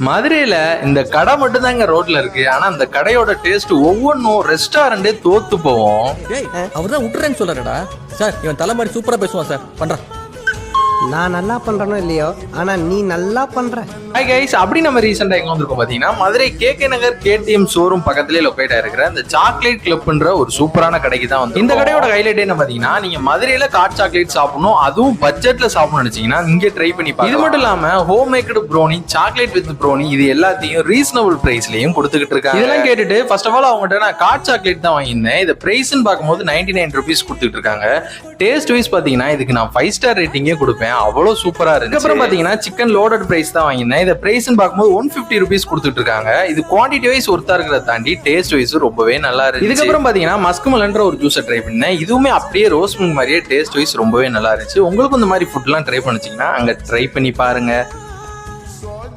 மதுரையில இந்த கடை மட்டும் தான் இங்க ரோட்ல இருக்கு. ஆனா அந்த கடையோட டேஸ்ட் ஒவ்வொன்றும் ரெஸ்டாரண்டே தோத்து போவோம். அவர் தான் விட்டுறேன்னு சொல்றாருடா சார். இவன் தலைமாரி சூப்பரா பேசுவான் சார். பண்றான். நான் நல்லா பண்றேனோ இல்லையோ, ஆனா நீ நல்லா பண்ற. ஹாய் கைஸ், அப்படி நம்ம ரீசெண்டா எங்க வந்திருக்கோம் பாத்தீங்கன்னா, மதுரை கேகே நகர் KTM ஷோரூம் பக்கத்திலே லொகேட் ஆயிருக்கிற இந்த சாக்லேட் கிளப்ன்ற ஒரு சூப்பரான கடைக்கு தான் வந்து. இந்த கடையோட ஹைலைட் என்ன பாத்தீங்கன்னா, நீங்க மதுரையில ஹாட் சாக்லேட் சாப்பிடணும், அதுவும் பட்ஜெட்ல சாப்பிடணும்னு நினைச்சீங்கன்னா இங்க ட்ரை பண்ணி பாருங்க. இது மட்டும் இல்லாம ஹோம் மேக்கடு ப்ரோனி, சாக்லேட் வித் ப்ரோனி இது எல்லாத்தையும் ரீசனபிள் பிரைஸ்லயும் கொடுத்துக்கிட்டு இருக்காங்க. இதெல்லாம் கேட்டுட்டு ஃபர்ஸ்ட் ஆஃப் ஆல் அவங்ககிட்ட நான் ஹாட் சாக்லேட் தான் வாங்கியிருந்தேன். இதை பிரைஸ்ன்னு பார்க்கும்போது 99 rupees கொடுத்துட்டு இருக்காங்க. டேஸ்ட் வைஸ் பாத்தீங்கன்னா இதுக்கு நான் 5 star ரேட்டிங்கே கொடுப்பேன். அவ்வளவு சூப்பரா இருக்கு. அப்புறம் பாத்தீங்கன்னா சிக்கன் லோடட் பிரைஸ் தான் வாங்கினேன். இதை பிரைஸ்ன்னு பார்க்கும்போது 150 rupees கொடுத்துட்டு இருக்காங்க. இது குவான்டிட்டி வைஸ் ஒருத்தா இருக்கிறத தாண்டி டேஸ்ட் வைஸ் ரொம்பவே நல்லா இருக்கு. இதுக்கப்புறம் பாத்தீங்கன்னா மஸ்க் மெலன்ற ஒரு ஜூஸை ட்ரை பண்ணேன். இதுவுமே அப்படியே ரோஸ் மில்க் மாதிரியே டேஸ்ட் வைஸ் ரொம்பவே நல்லா இருந்துச்சு. உங்களுக்கும் இந்த மாதிரி ஃபுட்லாம் ட்ரை பண்ணிச்சீங்கன்னா அங்க ட்ரை பண்ணி பாருங்க.